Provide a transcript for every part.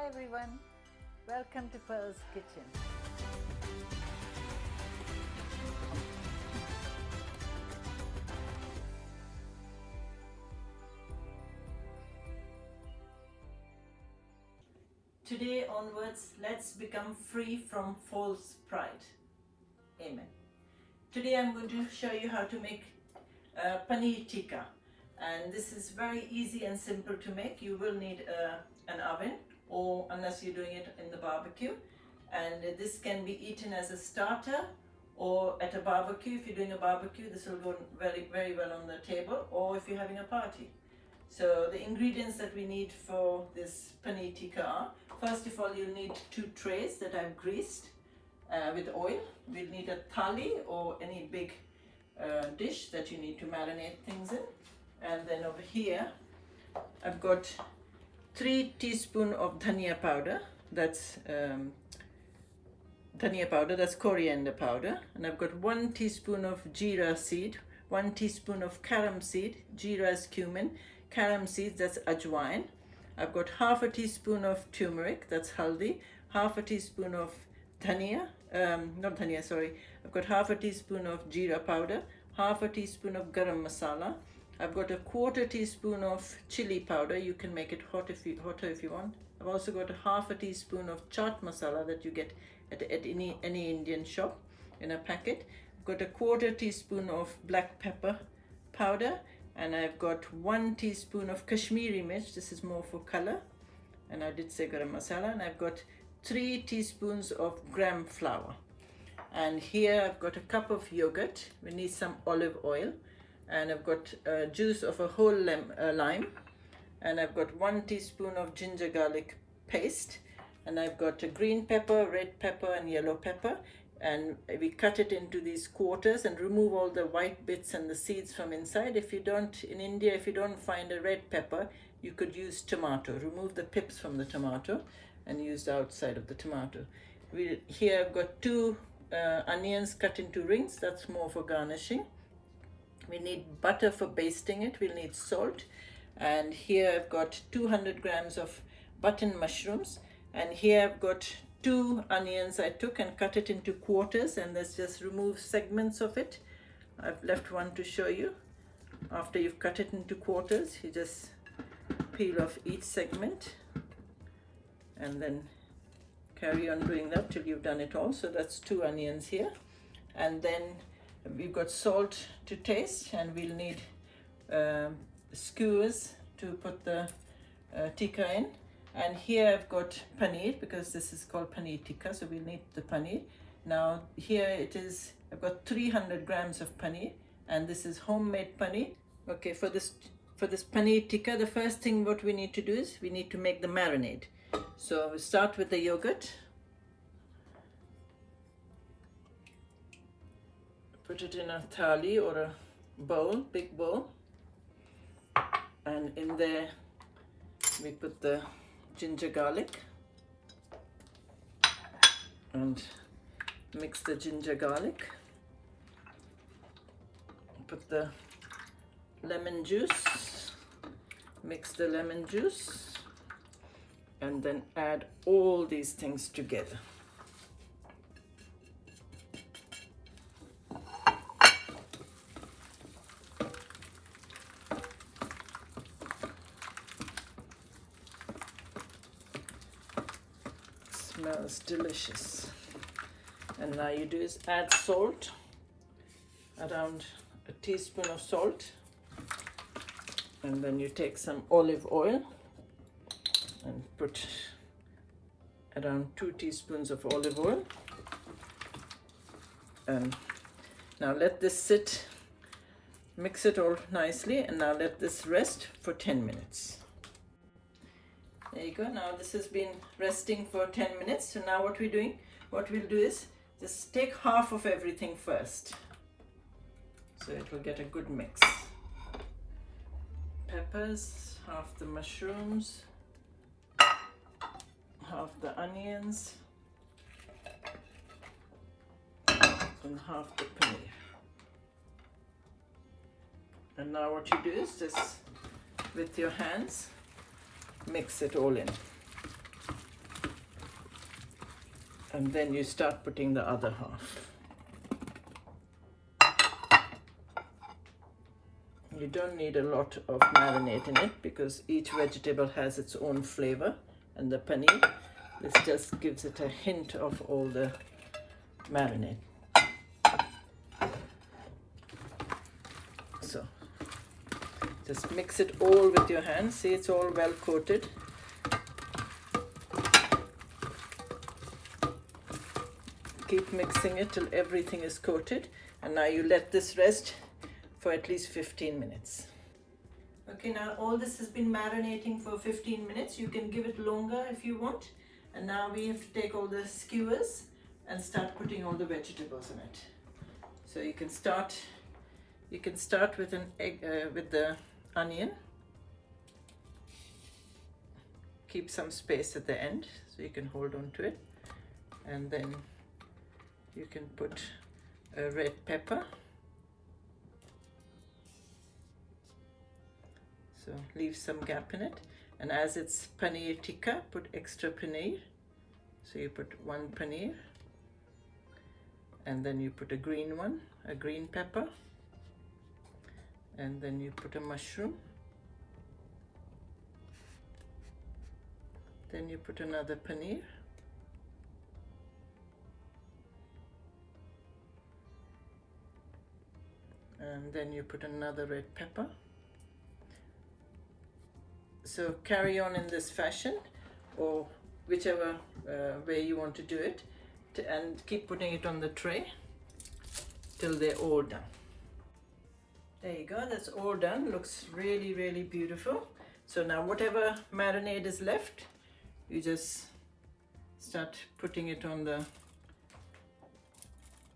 everyone, welcome to Pearl's Kitchen. Today onwards, let's become free from false pride. Amen. Today I'm going to show you how to make Paneer Tikka, and this is very easy and simple to make. You will need an oven, or unless you're doing it in the barbecue, and this can be eaten as a starter or at a barbecue. If you're doing a barbecue, this will go very well on the table, or if you're having a party. So the ingredients that we need for this Paneer Tikka are, first of all, you'll need 2 trays that I've greased with oil. We'll need a thali or any big dish that you need to marinate things in. And then over here, I've got 3 teaspoons of Dhaniya powder. That's Dhaniya powder, that's coriander powder. And I've got 1 teaspoon of Jeera seed, 1 teaspoon of Carom seed. Jeera is cumin. Carom seeds, that's Ajwain. I've got half a teaspoon of turmeric, that's Haldi. Half a teaspoon of Dhaniya, I've got half a teaspoon of Jeera powder, half a teaspoon of Garam Masala. I've got a 1/4 teaspoon of Chilli powder. You can make it hotter if you want. I've also got a half a teaspoon of chaat masala that you get at any Indian shop in a packet. I've got a 1/4 teaspoon of black pepper powder, and I've got 1 teaspoon of Kashmiri Mirch. This is more for color, and I did say garam masala. And I've got 3 teaspoons of gram flour. And here I've got a cup of yogurt. We need some olive oil, and I've got juice of a whole lime, and I've got 1 teaspoon of ginger garlic paste, and I've got a green pepper, red pepper, and yellow pepper. And we cut it into these quarters and remove all the white bits and the seeds from inside. If you don't, in India, if you don't find a red pepper, you could use tomato. Remove the pips from the tomato and use the outside of the tomato. Here I've got 2 onions cut into rings. That's more for garnishing. We need butter for basting it. We'll need salt. And here I've got 200 grams of button mushrooms. And here I've got 2 onions I took and cut it into quarters, and let's just remove segments of it. I've left one to show you. After you've cut it into quarters, you just peel off each segment and then carry on doing that till you've done it all. So that's 2 onions here. And then we've got salt to taste, and we'll need skewers to put the tikka in. And here I've got paneer, because this is called Paneer Tikka, so we'll need the paneer. Now here it is, I've got 300 grams of paneer, and this is homemade paneer. Okay, for this Paneer Tikka, the first thing what we need to do is we need to make the marinade. So we start with the yogurt. Put it in a thali or a bowl, big bowl, and in there we put the ginger garlic and mix the ginger garlic. Put the lemon juice, mix the lemon juice, and then add all these things together. Smells delicious. And now you do is add salt, around a teaspoon of salt, and then you take some olive oil and put around 2 teaspoons of olive oil. And now let this sit, mix it all nicely, and now let this rest for 10 minutes. There you go. Now this has been resting for 10 minutes. So now what we'll do is just take half of everything first, so it will get a good mix. Peppers, half the mushrooms, half the onions, and half the paneer. And now what you do is just with your hands mix it all in. And then you start putting the other half. You don't need a lot of marinade in it because each vegetable has its own flavor, and the paneer, this just gives it a hint of all the marinade. So just mix it all with your hands. See, it's all well coated. Keep mixing it till everything is coated, and now you let this rest for at least 15 minutes. Okay, now all this has been marinating for 15 minutes. You can give it longer if you want. And now we have to take all the skewers and start putting all the vegetables in it. So you can start with an egg, with the onion. Keep some space at the end so you can hold on to it. And then you can put a red pepper. So leave some gap in it, and as it's paneer tikka, put extra paneer. So you put one paneer, and then you put a green one, a green pepper, and then you put a mushroom. Then you put another paneer. And then you put another red pepper. So carry on in this fashion, or whichever way you want to do it, and keep putting it on the tray till they're all done. There you go, that's all done. Looks really, really beautiful. So now whatever marinade is left, you just start putting it on the,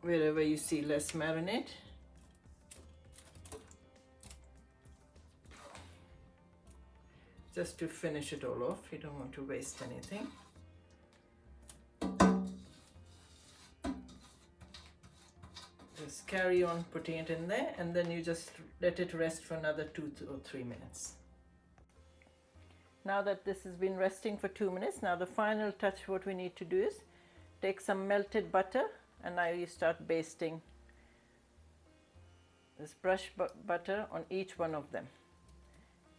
wherever you see less marinade. Just to finish it all off, you don't want to waste anything. Just carry on putting it in there, and then you just let it rest for another 2 or 3 minutes. Now that this has been resting for 2 minutes, now the final touch, what we need to do is take some melted butter, and now you start basting this brush butter on each one of them.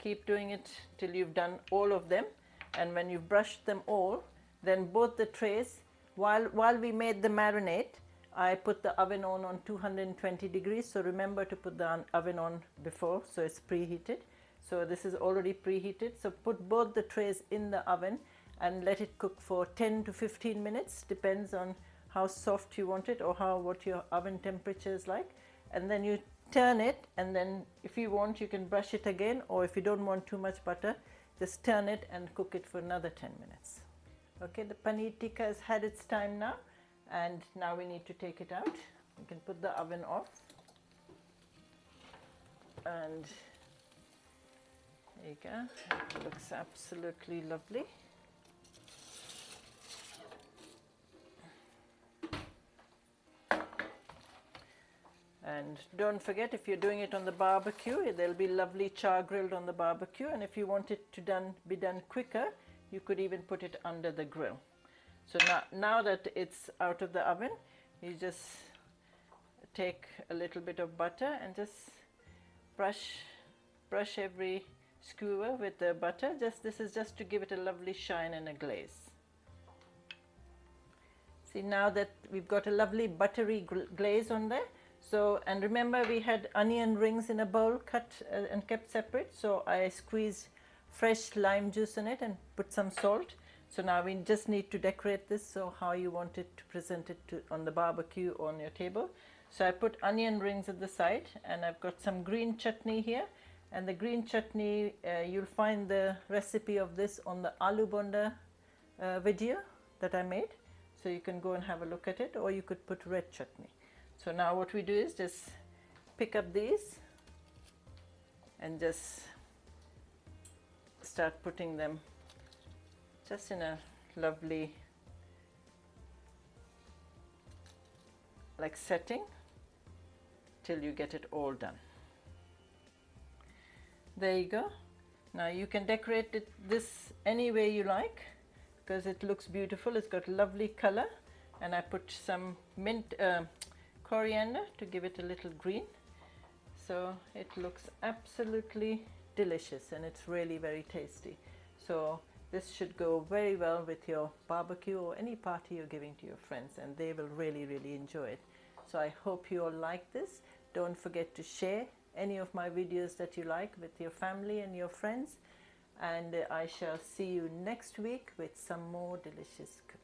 Keep doing it till you've done all of them, and when you've brushed them all, then both the trays, while we made the marinade, I put the oven on 220 degrees, so remember to put the oven on before, so it's preheated. So this is already preheated, so put both the trays in the oven and let it cook for 10 to 15 minutes, depends on how soft you want it or what your oven temperature is like. And then you turn it, and then if you want you can brush it again, or if you don't want too much butter, just turn it and cook it for another 10 minutes. Okay, the paneer tikka has had its time now, and now we need to take it out. You can put the oven off, and there you go. It looks absolutely lovely. And don't forget, if you're doing it on the barbecue, there'll be lovely char grilled on the barbecue, and if you want it to be done quicker, you could even put it under the grill. So now that it's out of the oven, you just take a little bit of butter and just brush every skewer with the butter. This is just to give it a lovely shine and a glaze. See, now that we've got a lovely buttery glaze on there. So, and remember we had onion rings in a bowl cut and kept separate, so I squeezed fresh lime juice in it and put some salt. So now we just need to decorate this, so how you want it to present it on the barbecue or on your table. So I put onion rings at the side, and I've got some green chutney here, and the green chutney, you'll find the recipe of this on the aloo bonda video that I made, so you can go and have a look at it, or you could put red chutney. So now what we do is just pick up these and just start putting them just in a lovely setting till you get it all done. There you go. Now you can decorate this any way you like, because it looks beautiful. It's got lovely color. and I put some mint coriander to give it a little green. So it looks absolutely delicious, and it's really very tasty. So this should go very well with your barbecue or any party you're giving to your friends, and they will really, really enjoy it. So I hope you all like this. Don't forget to share any of my videos that you like with your family and your friends. And I shall see you next week with some more delicious cooking.